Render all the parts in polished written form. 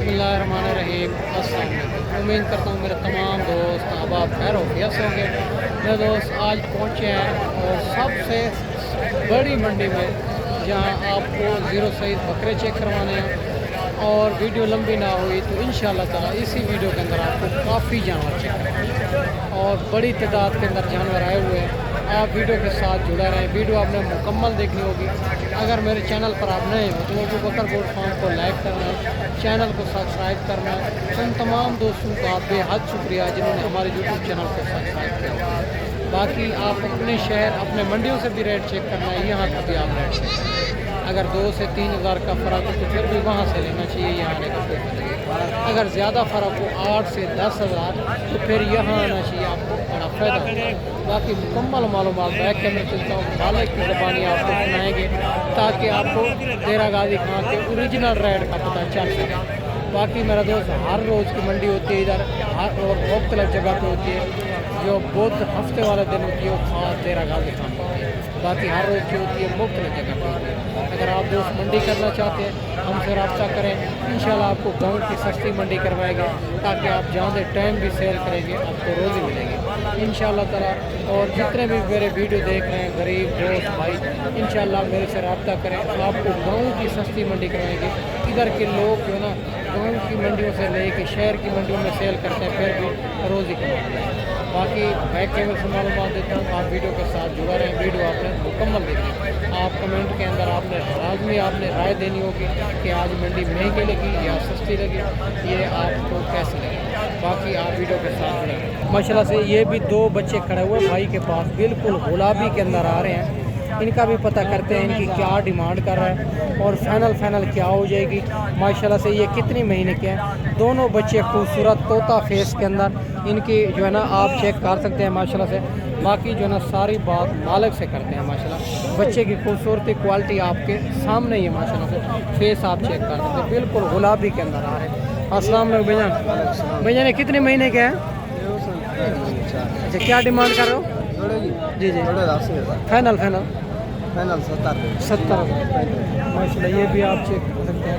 बिस्मिल्लाहिर्रहमानिर्रहीम। अस्सलाम वालेकुम। उम्मीद करता हूँ मेरे तमाम दोस्त अहबाब खैर वफियत से होंगे। मेरे दोस्त आज पहुँचे हैं और सबसे बड़ी मंडी में, जहाँ आपको ज़ीरो साइज़ बकरे चेक करवाने हैं। और वीडियो लंबी ना हुई तो इंशाअल्लाह ताला इसी वीडियो के अंदर आपको काफ़ी जानवर चेक करवाएंगे और बड़ी तादाद के अंदर जानवर आए हुए हैं। आप वीडियो के साथ जुड़े रहें, वीडियो आपने मुकम्मल देखनी होगी। अगर मेरे चैनल पर आप नए हो तो अबू बकर गोट फार्म को लाइक करना है, चैनल को सब्सक्राइब करना है। उन तमाम दोस्तों का बेहद शुक्रिया जिन्होंने हमारे यूट्यूब चैनल को सब्सक्राइब किया। बाकी आप अपने शहर अपने मंडियों से भी रेट चेक करना है, यहाँ का भी आप रेट चेक करना है। अगर 2 से 3 हज़ार का फ़र्क हो तो फिर भी वहाँ से लेना चाहिए, यहाँ आने का कोई फ़र्क नहीं। अगर ज़्यादा फ़र्क हो 8 से 10 हज़ार तो फिर यहाँ आना चाहिए, आपको बड़ा फ़ायदा होगा। बाकी मुकम्मल मालूमात बैक कैमरे चलता हूँ मालिक की ज़बानी आपको सुनाएंगे ताकि आपको देरा गाजी खां के ओरिजिनल रेट का पता चल सके। बाकी मेरा दोस्त हर रोज़ की मंडी होती है इधर, हर और मुख्तलिफ जगह पे होती है। जो बुध हफ्ते वाले दिन होती है वो खास देरा गाजी खां होती है। बाकी हर रोज़ की होती है मुख्तलिफ जगह पर होती है। अगर आप दोस्त मंडी करना चाहते हैं हमसे रब्ता करें, इंशाल्लाह आपको गाँव की सस्ती मंडी करवाएंगे ताकि आप जहाँ से टाइम भी सेल करेंगे आपको रोज़ी मिलेगी इंशाल्लाह ताला। और जितने भी मेरे वीडियो देख रहे हैं गरीब दोस्त भाई, इंशाल्लाह मेरे से रब्ता करें, आपको गाँव की सस्ती मंडी करवाएंगे। इधर के लोग जो है ना गाँव की मंडियों से लेके शहर की मंडियों में सेल करते हैं, फिर भी रोज़ी कमाते हैं। बाकी बैक कैमरे से मालूमात देता हूँ, आप वीडियो के साथ जुड़ा रहें, वीडियो आपने मुकम्मल देखी। आप कमेंट के अंदर आपने लाजमी आपने राय देनी होगी कि आज मंडी महंगी लगी या सस्ती लगी, ये आपको कैसी लगी। बाकी आप वीडियो के साथ जुड़े माशाल्लाह से। ये भी 2 बच्चे खड़े हुए भाई के पास, बिल्कुल गुलाबी के अंदर आ रहे हैं। इनका भी पता करते हैं इनकी क्या डिमांड कर रहा है और फाइनल क्या हो जाएगी। माशाल्लाह से ये कितनी महीने के हैं, दोनों बच्चे खूबसूरत तोता फेस के अंदर, इनकी जो है ना आप चेक कर सकते हैं माशाल्लाह से। बाकी जो है ना सारी बात मालिक से करते हैं माशाल्लाह। बच्चे की खूबसूरती क्वालिटी आपके सामने ही है माशाल्लाह से, फेस आप चेक कर सकते हैं, बिल्कुल गुलाबी के अंदर आ रहे हैं। अस्सलाम वालेकुम भैया। भैया ने कितने महीने के हैं? अच्छा, क्या डिमांड कर रहे हो? जी जी फाइनल 70 माशाल्लाह। ये भी आप चेक कर सकते हैं,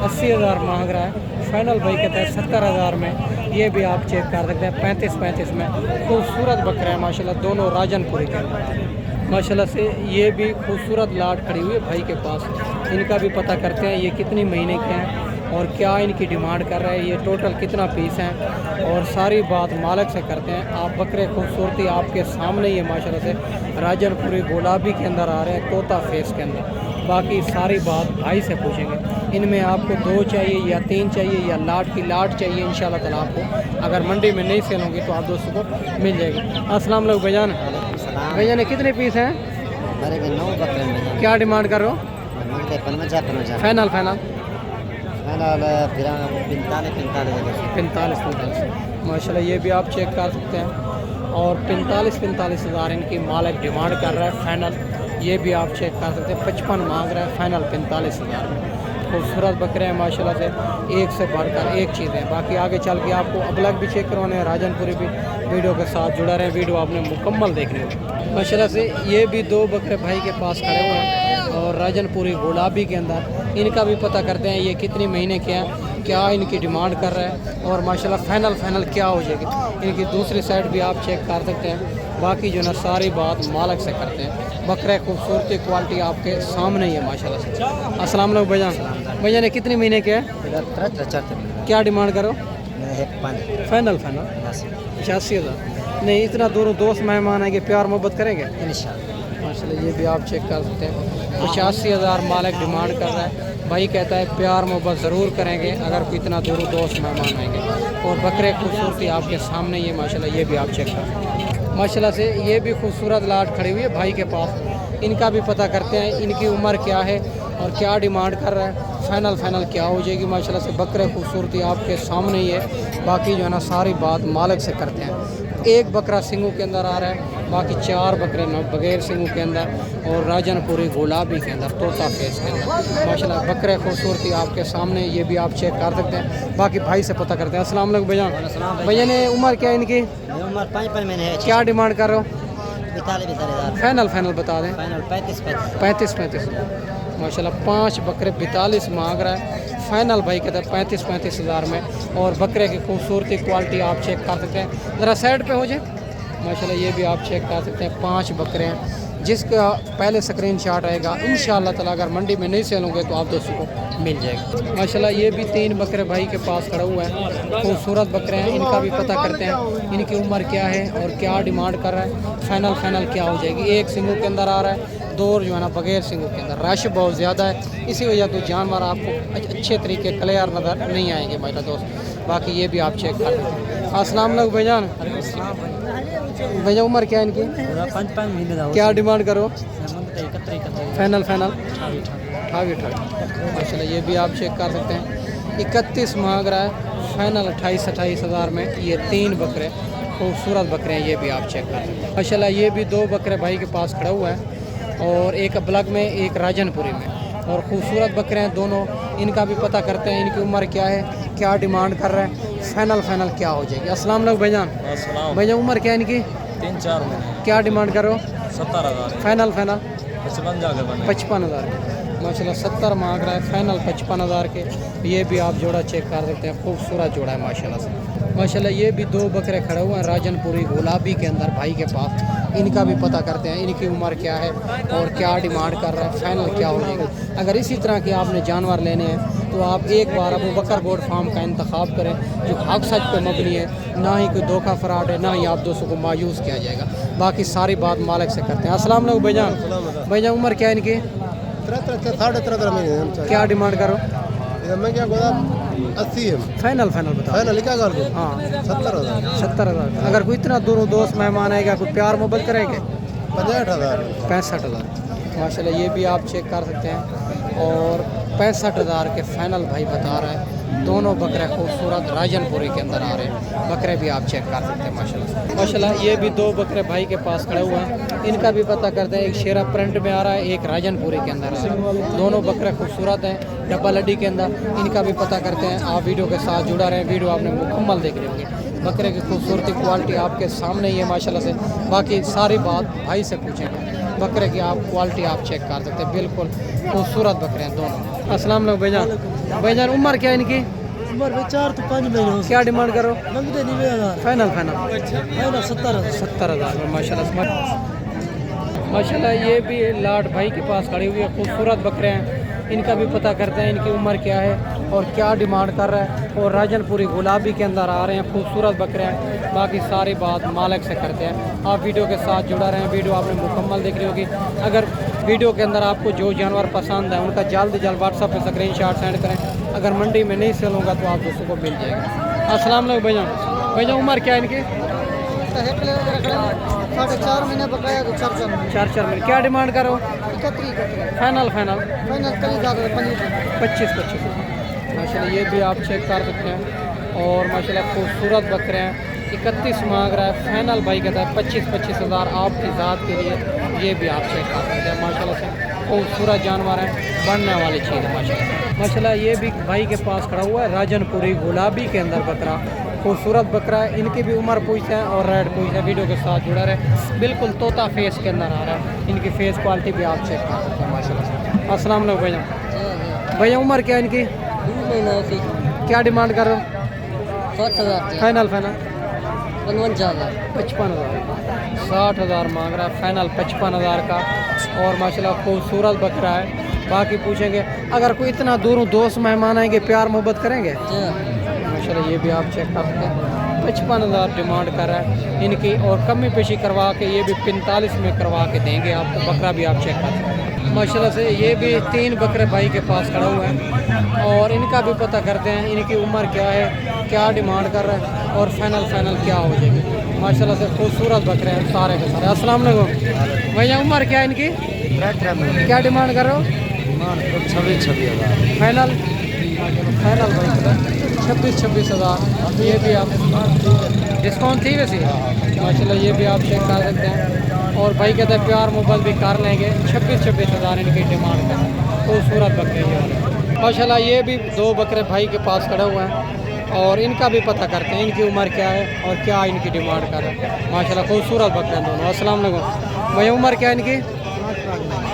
80 हज़ार मांग रहा है, फाइनल भाई कहता है 70 हज़ार में। ये भी आप चेक कर सकते हैं 35 में। खूबसूरत बकरा है माशाल्लाह, दोनों राजनपुरी के माशाल्लाह से। ये भी खूबसूरत लाट खड़ी हुई है भाई के पास। इनका भी पता करते हैं ये कितनी महीने के हैं और क्या इनकी डिमांड कर रहे हैं, ये टोटल कितना पीस हैं और सारी बात मालिक से करते हैं। आप बकरे खूबसूरती आपके सामने ही है माशाल्लाह से, राजनपुरी गुलाबी के अंदर आ रहे हैं, तोता फेस के अंदर। बाकी सारी बात भाई से पूछेंगे, इनमें आपको 2 चाहिए या 3 चाहिए या लाट की लाट चाहिए, इंशाल्लाह ताला आपको अगर मंडी में नहीं सेल होंगी तो आप दोस्तों को मिल जाएगी। अस्सलाम वालेकुम भैजान। भैया ने कितने पीस हैं? 9 बकरे। क्या डिमांड कर रहे हो? फाइनल 45 माशाल्लाह। ये भी आप चेक कर सकते हैं और 45 हज़ार इनकी मालिक डिमांड कर रहा है फाइनल। ये भी आप चेक कर सकते हैं, 55 मांग रहा है, फाइनल 45 हज़ार। खूबसूरत बकरे हैं माशाल्लाह से, एक से बढ़कर एक चीज़ है। बाकी आगे चल के आपको अबलग भी चेक करवाने हैं, राजनपुरी भी। वीडियो के साथ जुड़ा रहे, वीडियो आपने मुकम्मल देखनी होगी माशाल्लाह से। ये भी 2 बकरे भाई के पास खड़े हुए हैं और राजनपुरी गुलाबी के अंदर। इनका भी पता करते हैं ये कितनी महीने के हैं, क्या इनकी डिमांड कर रहा है और माशाल्लाह फाइनल क्या हो जाएगी। इनकी दूसरी साइड भी आप चेक कर सकते हैं। बाकी जो ना सारी बात मालिक से करते हैं। बकरे खूबसूरती क्वालिटी आपके सामने ही है माशाल्लाह से। अस्सलाम वालेकुम भैया। भैया ने कितने महीने के हैं? क्या डिमांड करो? फाइनल 85 हज़ार। नहीं, इतना दूर दोस्त मेहमान आएंगे, प्यार मोहब्बत करेंगे इंशाल्लाह माशाल्लाह। ये भी आप चेक कर सकते हैं, 85 हज़ार मालिक डिमांड कर रहा है। भाई कहता है प्यार मोहब्बत ज़रूर करेंगे अगर कोई इतना दूर दोस्त मेहमान आएंगे। और बकरे खूबसूरती आपके सामने ही है माशाल्लाह। ये भी आप चेक कर सकते हैं माशाल्लाह से। ये भी खूबसूरत लाट खड़ी हुई है भाई के पास। इनका भी पता करते हैं इनकी उम्र क्या है और क्या डिमांड कर रहा है, फाइनल क्या हो जाएगी माशाल्लाह से। बकरे खूबसूरती आपके सामने ही है। बाकी जो है ना सारी बात मालिक से करते हैं। एक बकरा सिंगों के अंदर आ रहा है, बाकी 4 बकरे बगैर सिंगों के अंदर और राजनपुरी गुलाबी के अंदर, तोता फेस के अंदर माशाल्लाह। बकरे खूबसूरती आपके सामने, ये भी आप चेक कर सकते हैं। बाकी भाई से पता करते हैं। अस्सलाम वालेकुम भैया। भैया ने उम्र क्या है इनकी? उम्र 5 महीने है। क्या डिमांड कर रहे हो? 45 फाइनल बता दें। फाइनल 35 35 माशाल्लाह। 5 बकरे 42 मांग रहा है, फाइनल भाई कहते हैं 35 हज़ार में। और बकरे की खूबसूरती क्वालिटी आप चेक कर सकते हैं, ज़रा साइड पे हो जाए। माशाल्लाह ये भी आप चेक कर सकते हैं, 5 बकरे हैं जिसका पहले स्क्रीनशॉट आएगा इंशाअल्लाह ताला अगर मंडी में नहीं सेल होंगे तो आप दोस्तों को मिल जाएगा। माशाल्लाह ये भी 3 बकरे भाई के पास खड़े हुए हैं, खूबसूरत बकरे हैं। इनका भी पता करते हैं इनकी उम्र क्या है और क्या डिमांड कर रहा है, फाइनल क्या हो जाएगी। एक सिंगों के अंदर आ रहा है, 2 जो है ना बगैर सिंगों के अंदर। रश बहुत ज़्यादा है, इसी वजह तो जानवर आपको अच्छे तरीके क्लियर नज़र नहीं आएंगे मेरा दोस्त। बाकी ये भी आप चेक कर लें। अस्सलाम वालेकुम भाईजान। भैया उम्र क्या है इनकी? 5 महीने क्या डिमांड करो? फाइनल 28। माशाल्लाह ये भी आप चेक कर सकते हैं, 31 मांग रहा है, फाइनल 28 हज़ार में। ये 3 बकरे खूबसूरत बकरे हैं, ये भी आप चेक कर सकते हैं। माशाल्लाह ये भी 2 बकरे भाई के पास खड़ा हुआ है, और एक ब्लग में एक राजनपुरी में, और खूबसूरत बकरे हैं दोनों। इनका भी पता करते हैं इनकी उम्र क्या है, क्या डिमांड कर रहे हैं, फाइनल क्या हो जाएगी। अस्सलाम वालेकुम भाईजान। भैया उम्र क्या है इनकी? 3-4 महीने। क्या डिमांड करो? 70,000। फाइनल 55 जाकर बने। 55 हज़ार। माशाल्लाह 70 मांग रहा है, फाइनल 55 हज़ार के। ये भी आप जोड़ा चेक कर सकते हैं, खूबसूरत जोड़ा है माशाल्लाह से। माशाल्लाह ये भी 2 बकरे खड़े हुए हैं राजनपुरी गुलाबी के अंदर भाई के पास। इनका भी पता करते हैं इनकी उम्र क्या है और क्या डिमांड कर रहा है, फाइनल क्या हो जाएगा। अगर इसी तरह के आपने जानवर लेने हैं तो आप एक बार अबू बकर गोड फार्म का इंतखाब करें, जो हक सच पे मबनी है, ना ही कोई धोखा फराड है, ना ही आप दोस्तों को मायूस किया जाएगा। बाकी सारी बात मालिक से करते हैं। अस्सलाम वालेकुम भाईजान। भाईजान उम्र क्या है इनकी? 13 महीने। क्या डिमांड करो? मैं क्या बोला 80 है। फाइनल बता। फाइनल क्या कर दूँ? हाँ 70,000। 70,000। अगर कोई इतना दूर दोस्त मेहमान आएगा, कोई प्यार मोहब्बत करेंगे? 65,000। 65,000। माशाल्लाह ये भी आप चेक कर सकते हैं, और 65,000 के फाइनल भाई बता रहा है। दोनों बकरे खूबसूरत राजनपुरी के अंदर आ रहे हैं, बकरे भी आप चेक कर सकते हैं माशाल्लाह। ये भी 2 बकरे भाई के पास खड़े हुए हैं, इनका भी पता करते हैं। एक शेरा प्रिंट में आ रहा है, एक राजनपुरी के अंदर आ रहा है। दोनों बकरे खूबसूरत हैं, डब्बा लड्डी के अंदर। इनका भी पता करते हैं, आप वीडियो के साथ जुड़ा रहें, वीडियो आपने मुकम्मल देख रहे होंगे। बकरे की खूबसूरती क्वालिटी आपके सामने ही है माशाल्लाह से। बाकी सारी बात भाई से पूछेंगे। बकरे की आप क्वालिटी आप चेक कर सकते हैं, बिल्कुल खूबसूरत बकरे हैं दोनों। अस्सलाम वालेकुम भाईजान। भाईजान उम्र क्या है इनकी? उम्र 4 तो 5 महीने। क्या डिमांड करो? मंगते 90,000। फाइनल 70,000 में माशाल्लाह ये भी लाट भाई के पास खड़ी हुई है, खूबसूरत बकरे हैं। इनका भी पता करते हैं इनकी उम्र क्या है और क्या डिमांड कर रहा है, और राजनपुरी गुलाबी के अंदर आ रहे हैं, खूबसूरत बकरे हैं। बाकी सारी बात मालिक से करते हैं। आप वीडियो के साथ जुड़ा रहें, वीडियो आपने मुकम्मल देख रही होगी। अगर वीडियो के अंदर आपको जो जानवर पसंद है उनका जल्द से जल्द व्हाट्सअप पे स्क्रीनशॉट सेंड करें। अगर मंडी में नहीं सेल होगा तो आप दोस्तों को मिल जाएगा। अस्सलाम वालेकुम भाईजान। भाईजान उम्र क्या है इनकी? 4.5 महीने बकाया तो 4 महीने। क्या डिमांड करो? 31 फाइनल कल जाकर 25। माशाल्लाह ये भी आप चेक कर सकते हैं, और माशाल्लाह खूबसूरत बकरे हैं। 31 मांग रहा है, फाइनल भाई कहता है 25 हज़ार आपकी ज़ात के लिए। ये भी आप चेक कर सकते हैं माशाल्लाह से, खूबसूरत जानवर है, बढ़ने वाली चीज़ है माशाल्लाह। ये भी भाई के पास खड़ा हुआ है राजनपुरी गुलाबी के अंदर बकरा, खूबसूरत बकरा है। इनकी भी उम्र पूछते हैं और रेड पूछते हैं, वीडियो के साथ जुड़ा रहे। बिल्कुल तोता फेस के अंदर आ रहा है, इनकी फेस क्वालिटी भी आप चेक कर सकते हैं माशाल्लाह से। अस्सलाम वालेकुम भैया। भैया उम्र क्या है इनकी? 2 महीने। क्या डिमांड कर रहे हो? 60,000। फाइनल 55,000। 55,000। 60,000 मांग रहा है, फाइनल 55,000 का। और माशाल्लाह खूबसूरत बकरा है। बाकी पूछेंगे अगर कोई इतना दूरों दोस्त मेहमान आएंगे, प्यार मोहब्बत करेंगे? माशाल्लाह ये भी आप चेक कर सकते हैं, 55,000 डिमांड कर रहा है इनकी, और कमी पेशी करवा के ये भी 45 में करवा के देंगे आपको। बकरा भी आप चेक कर सकते हैं माशाल्लाह से। ये भी 3 बकरे भाई के पास खड़े हुए हैं, और इनका भी पता करते हैं इनकी उम्र क्या है, क्या डिमांड कर रहा है, और फाइनल क्या हो जाएगी। माशाल्लाह से खूबसूरत बकरे हैं सारे के सारे। अस्सलाम वालेकुम भैया। उम्र क्या है इनकी? 18 महीने। क्या डिमांड कर रहे हो? 26,000। फाइनल भाई 26 हज़ार। ये भी आप डिस्काउंट थी वैसे माशाल्लाह, ये भी आप चेक कर सकते हैं। और भाई कहते हैं प्यार मोबाइल भी कर लेंगे। 26 हज़ार इनकी डिमांड कर रहे हैं, खूबसूरत बकरे ये वाले माशाल्लाह। ये भी 2 बकरे भाई के पास खड़े हुए हैं, और इनका भी पता करते हैं इनकी उम्र क्या है और क्या इनकी डिमांड कर रहे हैं माशाल्लाह। खूबसूरत बकरे हैं दोनों। अस्सलाम वालेकुम भैया। उम्र क्या है इनकी?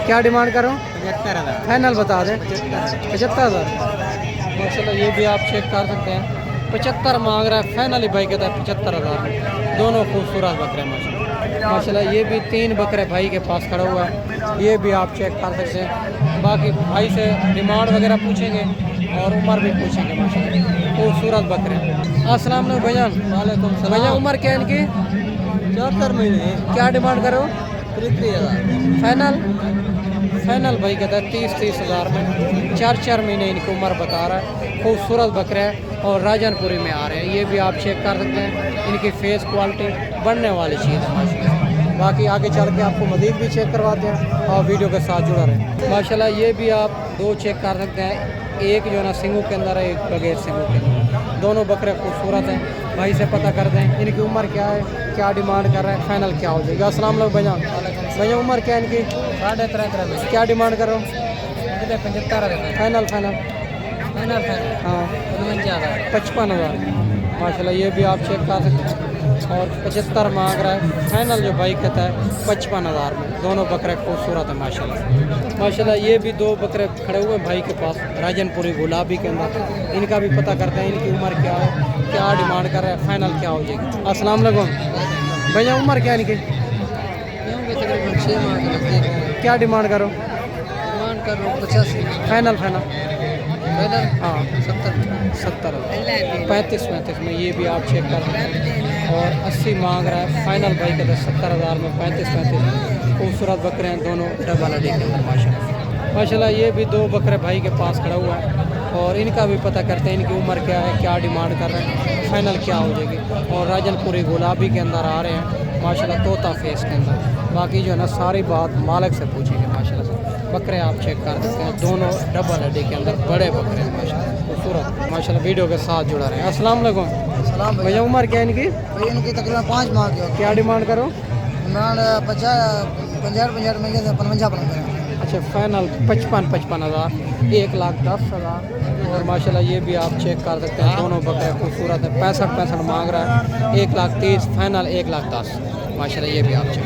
क्या डिमांड करो? 75,000। फाइनल बता दें 75,000। माशाल्लाह ये भी आप चेक कर सकते हैं। 75 मांग रहा है, फाइनली भाई कहता है 75,000 में। दोनों खूबसूरत बकरे हैं माशाल्लाह। ये भी 3 बकरे भाई के पास खड़ा हुआ है, ये भी आप चेक कर सकते हैं। बाकी भाई से डिमांड वगैरह पूछेंगे और उम्र भी पूछेंगे माशाल्लाह। खूबसूरत बकरे। अस्सलाम वालेकुम भैया। वालेकुम भैया उम्र क्या है इनकी? 74 महीने। क्या डिमांड करो? 33,000। फाइनल फाइनल भाई कहता है 30 हज़ार में। 4 महीने इनकी उम्र बता रहा है। खूबसूरत बकरे हैं और राजनपुरी में आ रहे हैं। ये भी आप चेक कर सकते हैं। इनकी फेस क्वालिटी बढ़ने वाली चीज़ है माशाल्लाह। बाकी आगे चल के आपको मज़ीद भी चेक करवाते हैं और वीडियो के साथ जुड़ा रहे माशाल्लाह। ये भी आप 2 चेक कर सकते हैं। एक जो है ना सिंगू के अंदर है, एक बगैर सिंगू के अंदर। दोनों बकरे खूबसूरत हैं। भाई से पता कर दें इनकी उम्र क्या है, क्या डिमांड कर रहे हैं, फाइनल क्या हो जाएगा। अस्सलाम वालेकुम भैया। भैया उम्र क्या है इनकी? 3.5 में। क्या डिमांड कर रहे हो? 75,000। फाइनल फाइनल फाइनल फाइनल हाँ 55,000। 55,000 माशाल्लाह। ये भी आप चेक कर सकते हैं। और 75 मांग रहा है, फाइनल जो भाई कहता है 55,000 में। दोनों बकरे खूबसूरत हैं माशाल्लाह। माशाल्लाह ये भी 2 बकरे खड़े हुए हैं भाई के पास राजनपुरी गुलाबी के अंदर। इनका भी पता करते हैं इनकी उम्र क्या है, क्या डिमांड कर रहे हैं, फाइनल क्या हो जाएगी। अस्सलाम वालेकुम भैया। उम्र क्या है इनकी? तकरीबन 6 माह के नज़दीक। क्या डिमांड करो? डिमांड कर रहा हूँ 85। फाइनल फाइनल फाइनल हाँ 70। 70 35 में। ये भी आप चेक कर सकते हैं। और 80 मांग रहा है, फाइनल भाई कहते हैं 70,000 में। 35 खूबसूरत बकरे हैं दोनों डबल हड्डी के अंदर माशाल्लाह। ये भी 2 बकरे भाई के पास खड़ा हुआ है और इनका भी पता करते हैं इनकी उम्र क्या है, क्या डिमांड कर रहे हैं, फाइनल क्या हो जाएगी। और राजनपुरी गुलाबी के अंदर आ रहे हैं माशाल्लाह, तोता फेस के अंदर। बाकी जो है ना सारी बात मालिक से पूछेंगे माशाल्लाह से। बकरे आप चेक कर सकते हैं, दोनों डबल हड्डी के अंदर बड़े बकरे हैं माशाल्लाह, खूबसूरत माशाल्लाह। वीडियो के साथ जुड़ा रहे हैं। अस्सलाम वालेकुम सलाम भैया। उम्र क्या है इनकी? भैया इनकी तकरीबन 5 माह की हो। क्या डिमांड करो? डिमांड 50 में 55। अच्छा फाइनल 55,000, 1,10,000। और माशाल्लाह ये भी आप चेक कर सकते हैं, दोनों बकरे खूबसूरत हैं। 65 मांग रहा है, 1,30,000 फाइनल, 1,10,000 माशाल्लाह। ये भी आप चेक।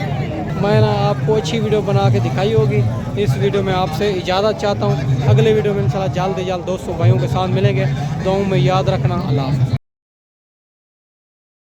मैंने आपको अच्छी वीडियो बना के दिखाई होगी। इस वीडियो में आपसे इजाज़त चाहता हूँ। अगले वीडियो में इंशाल्लाह जल्द से जल्द दोस्तों भाइयों के साथ मिलेंगे। दुआओं में याद रखना। अल्लाह हाफ़िज़।